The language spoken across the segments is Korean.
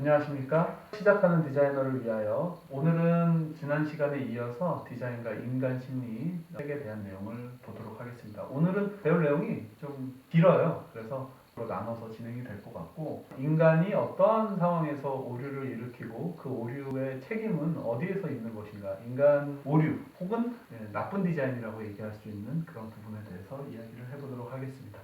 안녕하십니까? 시작하는 디자이너를 위하여 오늘은 지난 시간에 이어서 디자인과 인간 심리 책에 대한 내용을 보도록 하겠습니다. 오늘은 배울 내용이 좀 길어요. 그래서 나눠서 진행이 될 것 같고, 인간이 어떠한 상황에서 오류를 일으키고 그 오류의 책임은 어디에서 있는 것인가, 인간 오류 혹은 나쁜 디자인이라고 얘기할 수 있는 그런 부분에 대해서 이야기를 해보도록 하겠습니다.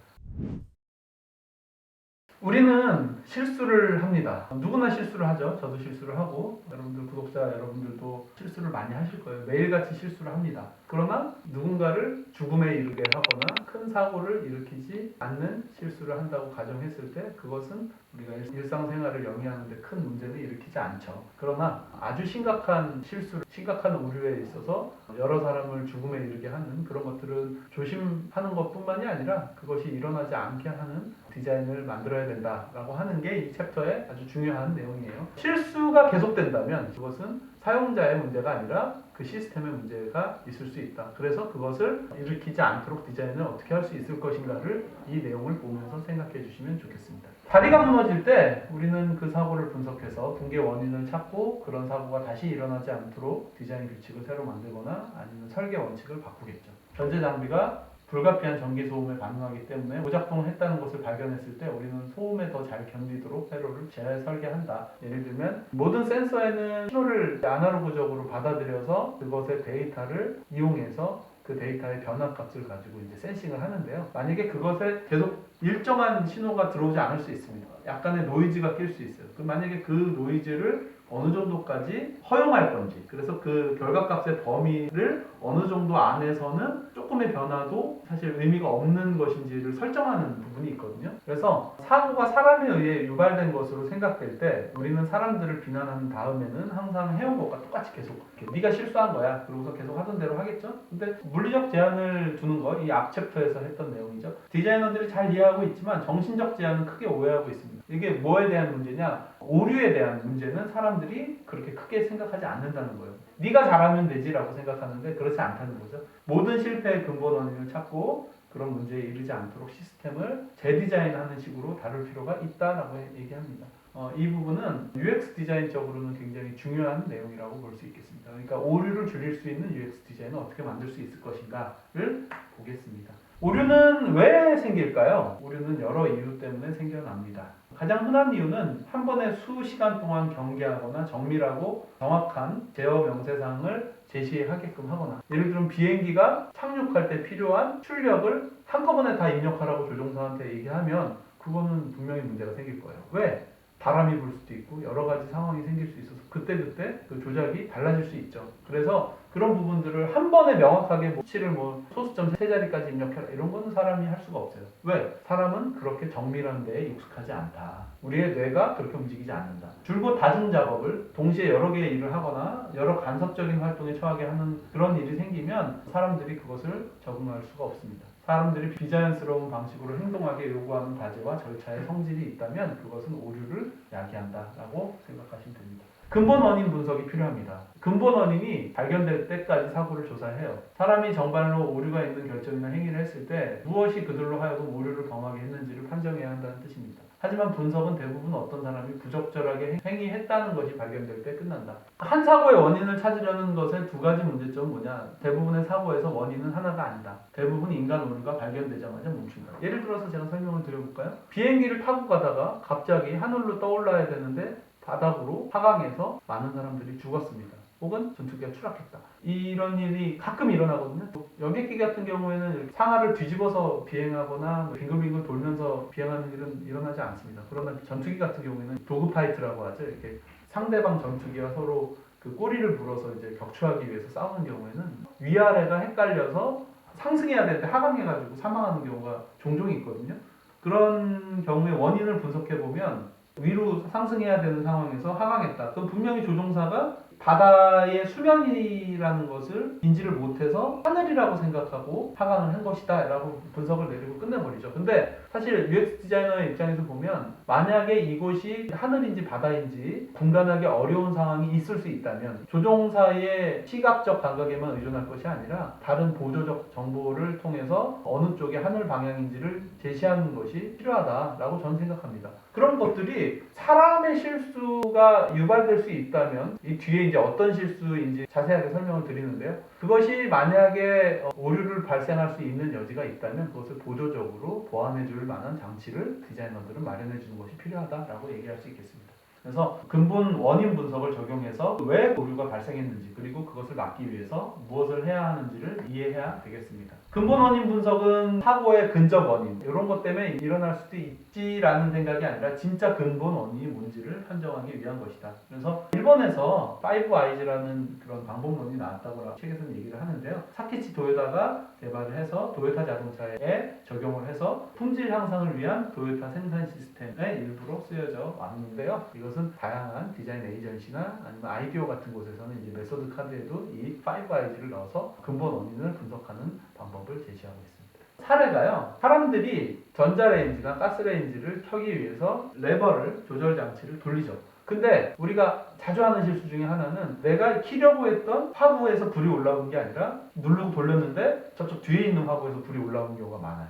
우리는 실수를 합니다. 누구나 실수를 하죠. 저도 실수를 하고, 여러분들 구독자 여러분들도 실수를 많이 하실 거예요. 매일같이 실수를 합니다. 그러나 누군가를 죽음에 이르게 하거나 큰 사고를 일으키지 않는 실수를 한다고 가정했을 때 그것은 우리가 일상생활을 영위하는 데 큰 문제는 일으키지 않죠. 그러나 아주 심각한 실수, 심각한 오류에 있어서 여러 사람을 죽음에 이르게 하는 그런 것들은 조심하는 것뿐만이 아니라 그것이 일어나지 않게 하는 디자인을 만들어야 된다라고 하는 게 이 챕터의 아주 중요한 내용이에요. 실수가 계속된다면 그것은 사용자의 문제가 아니라 그 시스템의 문제가 있을 수 있다. 그래서 그것을 일으키지 않도록 디자인을 어떻게 할 수 있을 것인가를 이 내용을 보면서 생각해 주시면 좋겠습니다. 다리가 무너질 때 우리는 그 사고를 분석해서 붕괴 원인을 찾고 그런 사고가 다시 일어나지 않도록 디자인 규칙을 새로 만들거나 아니면 설계 원칙을 바꾸겠죠. 전제 장비가 불가피한 전기 소음에 반응하기 때문에 오작동을 했다는 것을 발견했을 때 우리는 소음에 더 잘 견디도록 회로를 재설계한다. 예를 들면 모든 센서에는 신호를 아날로그적으로 받아들여서 그것의 데이터를 이용해서 그 데이터의 변화값을 가지고 이제 센싱을 하는데요. 만약에 그것에 계속 일정한 신호가 들어오지 않을 수 있습니다. 약간의 노이즈가 낄 수 있어요. 만약에 그 노이즈를 어느 정도까지 허용할 건지, 그래서 그 결과값의 범위를 어느 정도 안에서는 조금의 변화도 사실 의미가 없는 것인지를 설정하는 부분이 있거든요. 그래서 사고가 사람에 의해 유발된 것으로 생각될 때 우리는 사람들을 비난하는 다음에는 항상 해온 것과 똑같이 계속 네가 실수한 거야 그러고서 계속 하던 대로 하겠죠. 근데 물리적 제한을 두는 거, 이 앞 챕터에서 했던 내용이죠. 디자이너들이 잘 이해하고 있지만 정신적 제한은 크게 오해하고 있습니다. 이게 뭐에 대한 문제냐, 오류에 대한 문제는 사람들이 그렇게 크게 생각하지 않는다는 거예요. 네가 잘하면 되지라고 생각하는데 그렇지 않다는 거죠. 모든 실패의 근본 원인을 찾고 그런 문제에 이르지 않도록 시스템을 재디자인하는 식으로 다룰 필요가 있다라고 얘기합니다. 이 부분은 UX 디자인적으로는 굉장히 중요한 내용이라고 볼 수 있겠습니다. 그러니까 오류를 줄일 수 있는 UX 디자인을 어떻게 만들 수 있을 것인가를 보겠습니다. 오류는 왜 생길까요? 오류는 여러 이유 때문에 생겨납니다. 가장 흔한 이유는 한 번에 수시간 동안 경계하거나 정밀하고 정확한 제어 명세사항을 제시하게끔 하거나, 예를 들면 비행기가 착륙할 때 필요한 출력을 한꺼번에 다 입력하라고 조종사한테 얘기하면 그거는 분명히 문제가 생길 거예요. 왜? 바람이 불 수도 있고 여러 가지 상황이 생길 수 있어서 그때그때 그 조작이 달라질 수 있죠. 그래서 그런 부분들을 한 번에 명확하게 수치를 소수점 세 자리까지 입력해라 이런 거는 사람이 할 수가 없어요. 왜? 사람은 그렇게 정밀한 데에 익숙하지 않다. 우리의 뇌가 그렇게 움직이지 않는다. 줄곧 다중 작업을 동시에 여러 개의 일을 하거나 여러 간섭적인 활동에 처하게 하는 그런 일이 생기면 사람들이 그것을 적응할 수가 없습니다. 사람들이 비자연스러운 방식으로 행동하게 요구하는 과제와 절차의 성질이 있다면 그것은 오류를 야기한다라고 생각하시면 됩니다. 근본 원인 분석이 필요합니다. 근본 원인이 발견될 때까지 사고를 조사해요. 사람이 정말로 오류가 있는 결정이나 행위를 했을 때 무엇이 그들로 하여금 오류를 범하게 했는지를 판정해야 한다는 뜻입니다. 하지만 분석은 대부분 어떤 사람이 부적절하게 행위했다는 것이 발견될 때 끝난다. 한 사고의 원인을 찾으려는 것의 두 가지 문제점은 뭐냐? 대부분의 사고에서 원인은 하나가 아니다. 대부분 인간 오류가 발견되자마자 멈춘다. 예를 들어서 제가 설명을 드려볼까요? 비행기를 타고 가다가 갑자기 하늘로 떠올라야 되는데 바닥으로 하강해서 많은 사람들이 죽었습니다. 혹은 전투기가 추락했다. 이런 일이 가끔 일어나거든요. 여객기 같은 경우에는 상하를 뒤집어서 비행하거나 빙글빙글 돌면서 비행하는 일은 일어나지 않습니다. 그러나 전투기 같은 경우에는 도그파이트라고 하죠. 이렇게 상대방 전투기와 서로 그 꼬리를 물어서 이제 격추하기 위해서 싸우는 경우에는 위아래가 헷갈려서 상승해야 되는데 하강해가지고 사망하는 경우가 종종 있거든요. 그런 경우에 원인을 분석해보면 위로 상승해야 되는 상황에서 하강했다. 그럼 분명히 조종사가 바다의 수면이라는 것을 인지를 못해서 하늘이라고 생각하고 하강을 한 것이다 라고 분석을 내리고 끝내버리죠. 근데 사실 UX 디자이너의 입장에서 보면 만약에 이곳이 하늘인지 바다인지 분간하기 어려운 상황이 있을 수 있다면 조종사의 시각적 감각에만 의존할 것이 아니라 다른 보조적 정보를 통해서 어느 쪽이 하늘 방향인지를 제시하는 것이 필요하다라고 저는 생각합니다. 그런 것들이 사람의 실수가 유발될 수 있다면 이 뒤에 이제 어떤 실수인지 자세하게 설명을 드리는데요. 그것이 만약에 오류를 발생할 수 있는 여지가 있다면 그것을 보조적으로 보완해 줄 만한 장치를 디자이너들은 마련해 주는 것이 필요하다라고 얘기할 수 있겠습니다. 그래서 근본 원인 분석을 적용해서 왜 오류가 발생했는지 그리고 그것을 막기 위해서 무엇을 해야 하는지를 이해해야 되겠습니다. 근본 원인 분석은 사고의 근접 원인 이런 것 때문에 일어날 수도 있지라는 생각이 아니라 진짜 근본 원인이 뭔지를 판정하기 위한 것이다. 그래서 일본에서 5Is라는 그런 방법론이 나왔다고 책에서는 얘기를 하는데요. 사키치 도요타가 개발을 해서 도요타 자동차에 적용을 해서 품질 향상을 위한 도요타 생산 시스템의 일부로 쓰여져 왔는데요. 이것은 다양한 디자인 에이전시나 아니면 아이디어 같은 곳에서는 이제 메소드 카드에도 이 5Is를 넣어서 근본 원인을 분석하는 방법을 제시하고 있습니다. 사례가요. 사람들이 전자레인지나 가스레인지를 켜기 위해서 레버를 조절 장치를 돌리죠. 근데 우리가 자주 하는 실수 중에 하나는 내가 키려고 했던 화구에서 불이 올라오는 게 아니라 누르고 돌렸는데 저쪽 뒤에 있는 화구에서 불이 올라오는 경우가 많아요.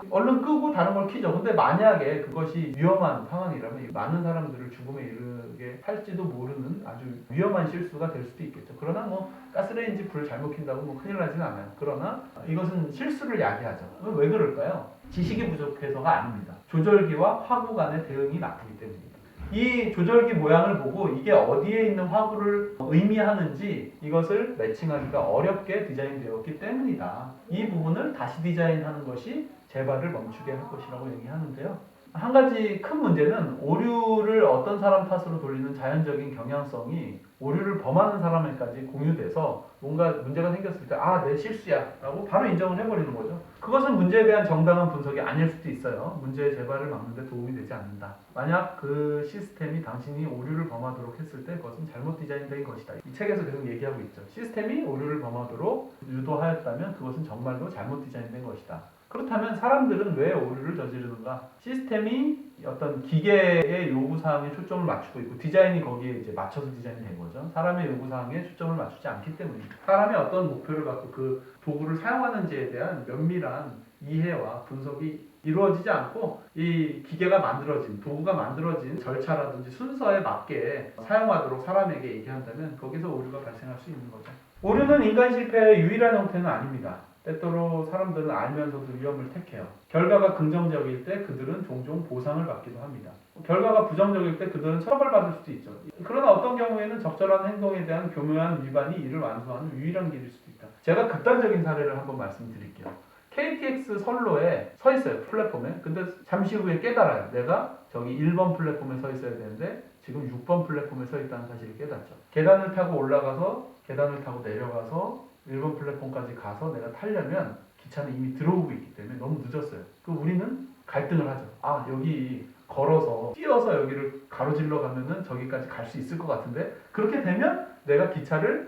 얼른 끄고 다른 걸 켜죠. 근데 만약에 그것이 위험한 상황이라면 많은 사람들을 죽음에 이르게 할지도 모르는 아주 위험한 실수가 될 수도 있겠죠. 그러나 뭐 가스레인지 불 잘못 킨다고 뭐 큰일 나진 않아요. 그러나 이것은 실수를 야기하죠. 왜 그럴까요? 지식이 부족해서가 아닙니다. 조절기와 화구 간의 대응이 나쁘기 때문입니다. 이 조절기 모양을 보고 이게 어디에 있는 화구를 의미하는지 이것을 매칭하기가 어렵게 디자인되었기 때문이다. 이 부분을 다시 디자인하는 것이 재발을 멈추게 할 것이라고 얘기하는데요. 한 가지 큰 문제는 오류를 어떤 사람 탓으로 돌리는 자연적인 경향성이 오류를 범하는 사람에까지 공유돼서 뭔가 문제가 생겼을 때 내 실수야 라고 바로 인정을 해버리는 거죠. 그것은 문제에 대한 정당한 분석이 아닐 수도 있어요. 문제의 재발을 막는 데 도움이 되지 않는다. 만약 그 시스템이 당신이 오류를 범하도록 했을 때 그것은 잘못 디자인된 것이다. 이 책에서 계속 얘기하고 있죠. 시스템이 오류를 범하도록 유도하였다면 그것은 정말로 잘못 디자인된 것이다. 그렇다면 사람들은 왜 오류를 저지르는가? 시스템이 어떤 기계의 요구사항에 초점을 맞추고 있고 디자인이 거기에 이제 맞춰서 디자인이 된 거죠. 사람의 요구사항에 초점을 맞추지 않기 때문입니다. 사람이 어떤 목표를 갖고 그 도구를 사용하는지에 대한 면밀한 이해와 분석이 이루어지지 않고 이 기계가 만들어진, 도구가 만들어진 절차라든지 순서에 맞게 사용하도록 사람에게 얘기한다면 거기서 오류가 발생할 수 있는 거죠. 오류는 인간 실패의 유일한 형태는 아닙니다. 때때로 사람들은 알면서도 위험을 택해요. 결과가 긍정적일 때 그들은 종종 보상을 받기도 합니다. 결과가 부정적일 때 그들은 처벌받을 수도 있죠. 그러나 어떤 경우에는 적절한 행동에 대한 교묘한 위반이 이를 완수하는 유일한 길일 수도 있다. 제가 극단적인 사례를 한번 말씀드릴게요. KTX 선로에 서 있어요. 플랫폼에. 근데 잠시 후에 깨달아요. 내가 저기 1번 플랫폼에 서 있어야 되는데 지금 6번 플랫폼에 서 있다는 사실을 깨닫죠. 계단을 타고 올라가서 계단을 타고 내려가서 1번 플랫폼까지 가서 내가 타려면 기차는 이미 들어오고 있기 때문에 너무 늦었어요. 우리는 갈등을 하죠. 여기 걸어서 뛰어서 여기를 가로질러 가면은 저기까지 갈 수 있을 것 같은데 그렇게 되면 내가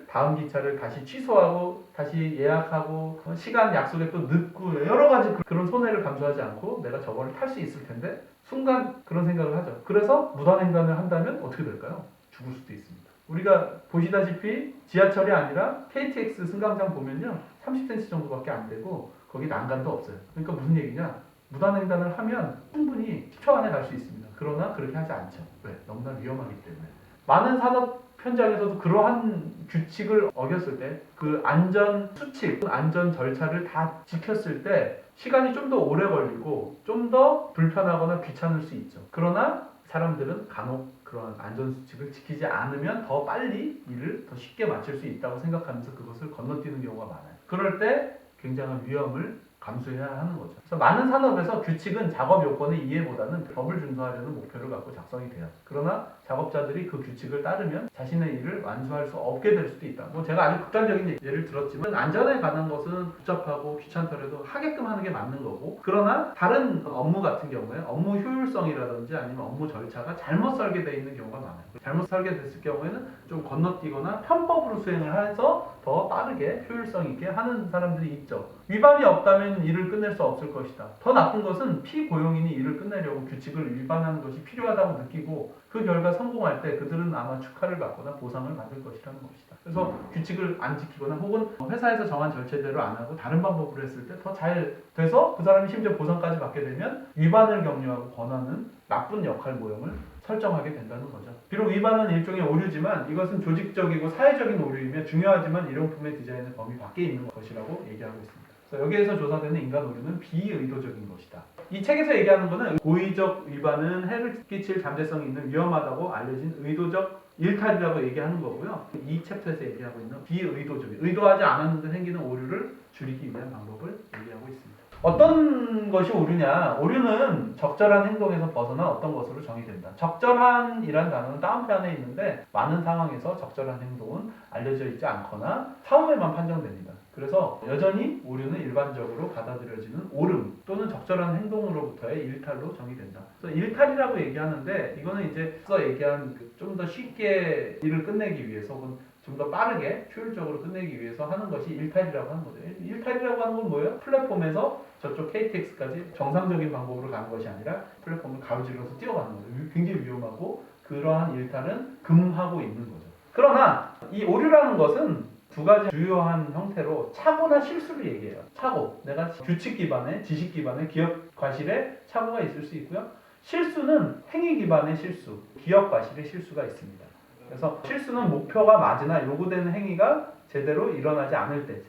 다음 기차를 다시 취소하고 다시 예약하고 시간 약속에 또 늦고 여러 가지 그런 손해를 감수하지 않고 내가 저거를 탈 수 있을 텐데 순간 그런 생각을 하죠. 그래서 무단횡단을 한다면 어떻게 될까요? 죽을 수도 있습니다. 우리가 보시다시피 지하철이 아니라 KTX 승강장 보면요 30cm 정도밖에 안 되고 거기 난간도 없어요. 그러니까 무슨 얘기냐? 무단횡단을 하면 충분히 10초 안에 갈 수 있습니다. 그러나 그렇게 하지 않죠. 왜? 너무나 위험하기 때문에. 많은 산업 현장에서도 그러한 규칙을 어겼을 때 그 안전 수칙, 안전 절차를 다 지켰을 때 시간이 좀 더 오래 걸리고 좀 더 불편하거나 귀찮을 수 있죠. 그러나 사람들은 간혹 그런 안전수칙을 지키지 않으면 더 빨리 일을 더 쉽게 마칠 수 있다고 생각하면서 그것을 건너뛰는 경우가 많아요. 그럴 때 굉장한 위험을 감수해야 하는 거죠. 그래서 많은 산업에서 규칙은 작업 요건의 이해보다는 법을 준수하려는 목표를 갖고 작성이 돼요. 그러나 작업자들이 그 규칙을 따르면 자신의 일을 완수할 수 없게 될 수도 있다. 뭐 제가 아주 극단적인 예를 들었지만 안전에 관한 것은 복잡하고 귀찮더라도 하게끔 하는 게 맞는 거고, 그러나 다른 업무 같은 경우에 업무 효율성이라든지 아니면 업무 절차가 잘못 설계되어 있는 경우가 많아요. 잘못 설계됐을 경우에는 좀 건너뛰거나 편법으로 수행을 해서 더 빠르게 효율성 있게 하는 사람들이 있죠. 위반이 없다면 일을 끝낼 수 없을 것이다. 더 나쁜 것은 피고용인이 일을 끝내려고 규칙을 위반하는 것이 필요하다고 느끼고 그 결과 성공할 때 그들은 아마 축하를 받거나 보상을 받을 것이라는 것이다. 그래서 규칙을 안 지키거나 혹은 회사에서 정한 절차대로 안 하고 다른 방법으로 했을 때 더 잘 돼서 그 사람이 심지어 보상까지 받게 되면 위반을 격려하고 권하는 나쁜 역할 모형을 설정하게 된다는 거죠. 비록 위반은 일종의 오류지만 이것은 조직적이고 사회적인 오류이며 중요하지만 일용품의 디자인의 범위 밖에 있는 것이라고 얘기하고 있습니다. 그래서 여기에서 조사되는 인간 오류는 비의도적인 것이다. 이 책에서 얘기하는 것은 고의적 위반은 해를 끼칠 잠재성이 있는 위험하다고 알려진 의도적 일탈이라고 얘기하는 거고요. 이 챕터에서 얘기하고 있는 비의도적인, 의도하지 않았는데 생기는 오류를 줄이기 위한 방법을 얘기하고 있습니다. 어떤 것이 오류냐? 오류는 적절한 행동에서 벗어나 어떤 것으로 정의된다. 적절한이란 단어는 다운편에 있는데 많은 상황에서 적절한 행동은 알려져 있지 않거나 사후에만 판정됩니다. 그래서 여전히 오류는 일반적으로 받아들여지는 옳음 또는 적절한 행동으로부터의 일탈로 정의된다. 그래서 일탈이라고 얘기하는데 이거는 이제 앞서 얘기한 좀 더 쉽게 일을 끝내기 위해서 혹은 좀 더 빠르게 효율적으로 끝내기 위해서 하는 것이 일탈이라고 하는 거죠. 일탈이라고 하는 건 뭐예요? 플랫폼에서 저쪽 KTX까지 정상적인 방법으로 가는 것이 아니라 플랫폼을 가로질러서 뛰어가는 거죠. 굉장히 위험하고 그러한 일탈은 금하고 있는 거죠. 그러나 이 오류라는 것은 두 가지 주요한 형태로 착오나 실수를 얘기해요. 착오, 내가 규칙 기반의, 지식 기반의 기업 과실에 착오가 있을 수 있고요. 실수는 행위 기반의 실수, 기업 과실의 실수가 있습니다. 그래서 실수는 목표가 맞으나 요구되는 행위가 제대로 일어나지 않을 때.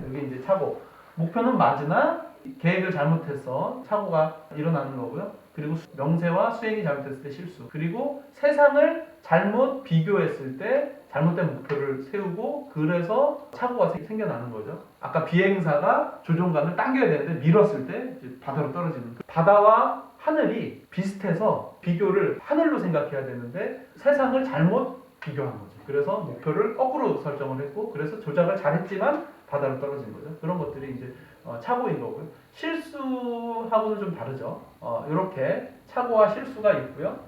여기 이제 착오. 목표는 맞으나 계획을 잘못해서 착오가 일어나는 거고요. 그리고 명세와 수행이 잘못됐을 때 실수. 그리고 세상을 잘못 비교했을 때 잘못된 목표를 세우고 그래서 착오가 생겨나는 거죠. 아까 비행사가 조종관을 당겨야 되는데 밀었을 때 이제 바다로 떨어지는 거예요. 바다와 하늘이 비슷해서 비교를 하늘로 생각해야 되는데 세상을 잘못 비교한 거죠. 그래서 목표를 거꾸로 설정을 했고 그래서 조작을 잘했지만 바다로 떨어진 거죠. 그런 것들이 이제 착오인 거고요. 실수하고는 좀 다르죠. 이렇게 착오와 실수가 있고요.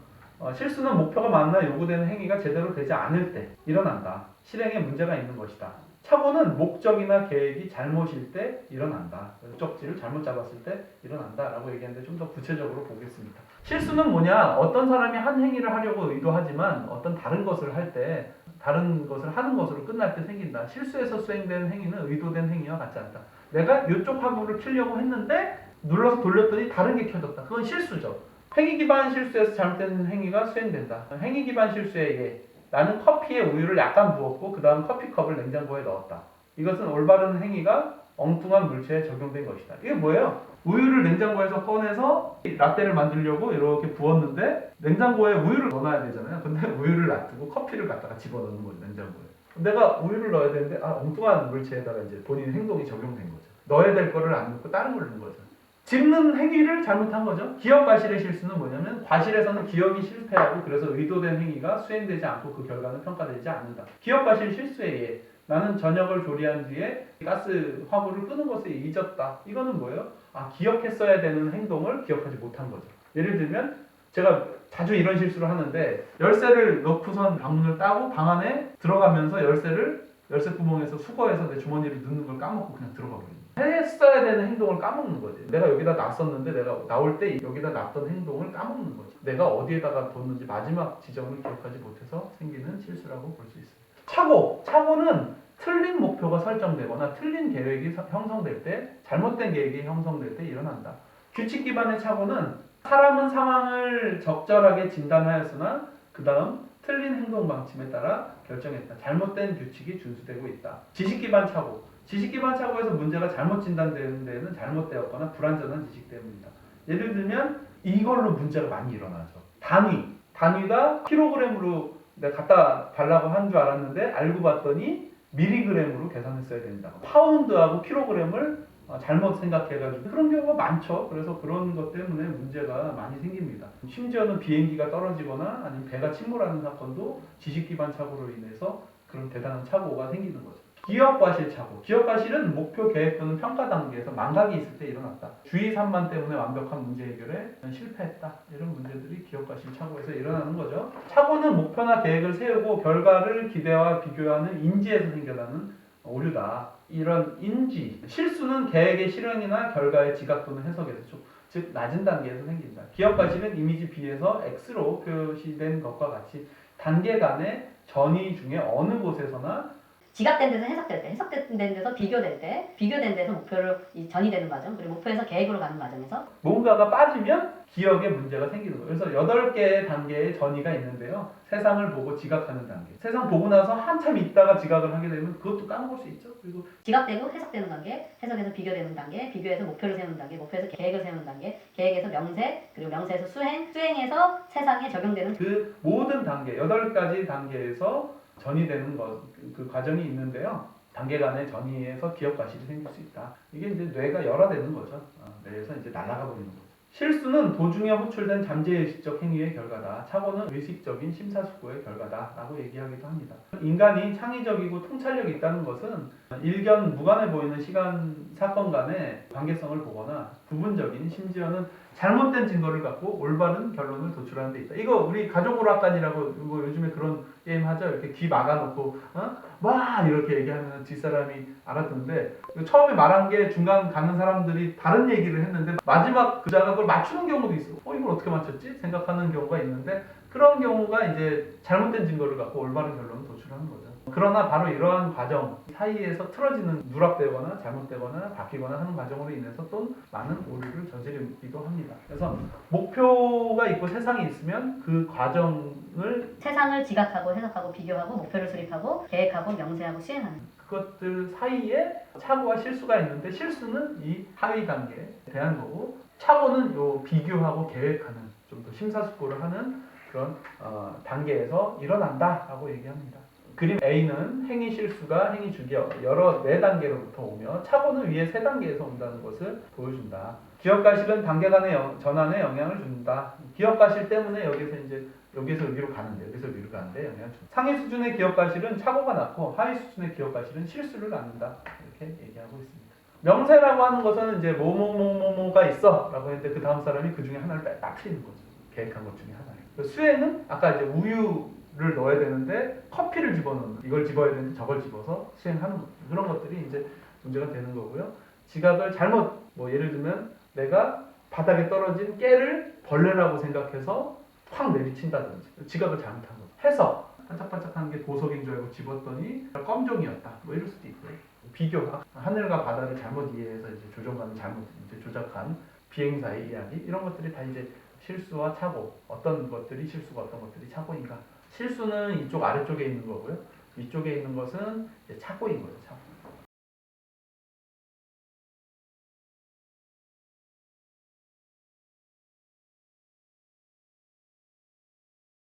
실수는 목표가 맞나 요구되는 행위가 제대로 되지 않을 때 일어난다. 실행에 문제가 있는 것이다. 착오는 목적이나 계획이 잘못일 때 일어난다. 목적지를 잘못 잡았을 때 일어난다 라고 얘기하는데 좀 더 구체적으로 보겠습니다. 실수는 뭐냐? 어떤 사람이 한 행위를 하려고 의도하지만 어떤 다른 것을 할 때 다른 것을 하는 것으로 끝날 때 생긴다. 실수에서 수행되는 행위는 의도된 행위와 같지 않다. 내가 이쪽 화구를 켜려고 했는데 눌러서 돌렸더니 다른 게 켜졌다. 그건 실수죠. 행위 기반 실수에서 잘못된 행위가 수행된다. 행위 기반 실수의 예. 나는 커피에 우유를 약간 부었고 그 다음 커피컵을 냉장고에 넣었다. 이것은 올바른 행위가 엉뚱한 물체에 적용된 것이다. 이게 뭐예요? 우유를 냉장고에서 꺼내서 라떼를 만들려고 이렇게 부었는데 냉장고에 우유를 넣어놔야 되잖아요. 근데 우유를 놔두고 커피를 갖다가 집어넣는 거죠. 냉장고에. 내가 우유를 넣어야 되는데 엉뚱한 물체에다가 이제 본인 행동이 적용된 거죠. 넣어야 될 거를 안 넣고 다른 걸 넣은 거죠. 집는 행위를 잘못한 거죠. 기업 과실의 실수는 뭐냐면 과실에서는 기업이 실패하고 그래서 의도된 행위가 수행되지 않고 그 결과는 평가되지 않는다. 기업 과실 실수에 의해 나는 저녁을 조리한 뒤에 가스 화물을 끄는 것을 잊었다. 이거는 뭐예요? 기억했어야 되는 행동을 기억하지 못한 거죠. 예를 들면 제가 자주 이런 실수를 하는데 열쇠를 넣고선 방문을 따고 방 안에 들어가면서 열쇠 구멍에서 수거해서 내 주머니를 넣는 걸 까먹고 그냥 들어가 버립니다. 했어야 되는 행동을 까먹는 거지. 내가 여기다 놨었는데 내가 나올 때 여기다 놨던 행동을 까먹는 거지. 내가 어디에다가 뒀는지 마지막 지점을 기억하지 못해서 생기는 실수라고 볼 수 있습니다. 착오는 틀린 목표가 설정되거나 틀린 계획이 형성될 때, 잘못된 계획이 형성될 때 일어난다. 규칙 기반의 착오는 사람은 상황을 적절하게 진단하였으나 그 다음 틀린 행동 방침에 따라 결정했다. 잘못된 규칙이 준수되고 있다. 지식 기반 착오. 지식 기반 착오에서 문제가 잘못 진단되는 데는 잘못되었거나 불완전한 지식 때문이다. 예를 들면 이걸로 문제가 많이 일어나죠. 단위가 킬로그램으로 내가 갖다 달라고 한 줄 알았는데 알고 봤더니 밀리그램으로 계산했어야 된다. 파운드하고 킬로그램을 잘못 생각해가지고 그런 경우가 많죠. 그래서 그런 것 때문에 문제가 많이 생깁니다. 심지어는 비행기가 떨어지거나 아니면 배가 침몰하는 사건도 지식 기반 착오로 인해서 그런 대단한 착오가 생기는 거죠. 기업 과실 착오. 기업 과실은 목표 계획 또는 평가 단계에서 망각이 있을 때 일어났다. 주의 산만 때문에 완벽한 문제 해결에 실패했다. 이런 문제들이 기업 과실 착오에서 일어나는 거죠. 착오는 목표나 계획을 세우고 결과를 기대와 비교하는 인지에서 생겨나는 오류다. 이런 인지, 실수는 계획의 실현이나 결과의 지각 또는 해석에서 즉 낮은 단계에서 생긴다. 기업 과실은 이미지 B에서 X로 표시된 것과 같이 단계 간의 전이 중에 어느 곳에서나 지각된 데서 해석될 때, 해석된 데서 비교될 때, 비교된 데서 목표를 전이되는 과정, 그리고 목표에서 계획으로 가는 과정에서 뭔가가 빠지면 기억에 문제가 생기는 거예요. 그래서 8개의 단계의 전이가 있는데요. 세상을 보고 지각하는 단계. 세상 보고 나서 한참 있다가 지각을 하게 되면 그것도 까먹을 수 있죠. 그리고 지각되고 해석되는 단계, 해석에서 비교되는 단계, 비교해서 목표를 세우는 단계, 목표에서 계획을 세우는 단계, 계획에서 명세, 그리고 명세에서 수행, 수행에서 세상에 적용되는 그 모든 단계, 8가지 단계에서 전이되는 그 과정이 있는데요. 단계 간의 전이에서 기억 과실이 생길 수 있다. 이게 이제 뇌가 열화되는 거죠. 뇌에서 이제 날아가 버리는 거죠. 실수는 도중에 호출된 잠재의식적 행위의 결과다. 착오는 의식적인 심사숙고의 결과다라고 얘기하기도 합니다. 인간이 창의적이고 통찰력이 있다는 것은 일견 무관해 보이는 시간 사건 간의 관계성을 보거나 부분적인 심지어는 잘못된 증거를 갖고 올바른 결론을 도출하는 데 있다. 이거 우리 가족오락관이라고 이거 요즘에 그런 게임 하죠. 이렇게 귀 막아놓고 와 이렇게 얘기하면 뒷사람이 알아듣는데 처음에 말한 게 중간 가는 사람들이 다른 얘기를 했는데 마지막 그 자가 그걸 맞추는 경우도 있어. 이걸 어떻게 맞췄지? 생각하는 경우가 있는데 그런 경우가 이제 잘못된 증거를 갖고 올바른 결론을 도출하는 거죠. 그러나 바로 이러한 과정 사이에서 틀어지는 누락되거나 잘못되거나 바뀌거나 하는 과정으로 인해서 또 많은 오류를 저지르기도 합니다. 그래서 목표가 있고 세상이 있으면 그 과정을 세상을 지각하고 해석하고 비교하고 목표를 수립하고 계획하고 명세하고 수행하는 그것들 사이에 착오와 실수가 있는데 실수는 이 하위 단계에 대한 거고 착오는 요 비교하고 계획하는 좀 더 심사숙고를 하는 그런 단계에서 일어난다라고 얘기합니다. 그림 A는 행위 실수가 행위 주기어 여러 4단계로부터 오며 착오는 위에 3단계에서 온다는 것을 보여준다. 기억 과실은 단계 간의 전환에 영향을 준다. 기억 과실 때문에 여기서 여기로 가는데 여기서 위로 가는데 영향을 준다. 상위 수준의 기억 과실은 착오가 낮고 하위 수준의 기억 과실은 실수를 낳는다. 이렇게 얘기하고 있습니다. 명세라고 하는 것은 이제 뭐뭐뭐뭐가 있어 라고 했는데 그 다음 사람이 그 중에 하나를 딱 틀리는 거죠. 계획한 것 중에 하나예요. 수행은 아까 이제 우유를 넣어야 되는데 커피를 집어넣는 이걸 집어야 되는데 저걸 집어서 수행하는 것 그런 것들이 이제 문제가 되는 거고요. 지각을 잘못 예를 들면 내가 바닥에 떨어진 깨를 벌레라고 생각해서 확 내리친다든지 지각을 잘못한 거죠. 해석 반짝반짝하는 게 보석인 줄 알고 집었더니 껌종이었다. 이럴 수도 있고요. 비교 하늘과 바다를 잘못 이해해서 이제 조종관을 잘못 이제 조작한 비행사의 이야기 이런 것들이 다 이제 실수와 착오 어떤 것들이 실수가 어떤 것들이 착오인가 실수는 이쪽 아래쪽에 있는 거고요 위쪽에 있는 것은 이제 착오인 거죠. 착오.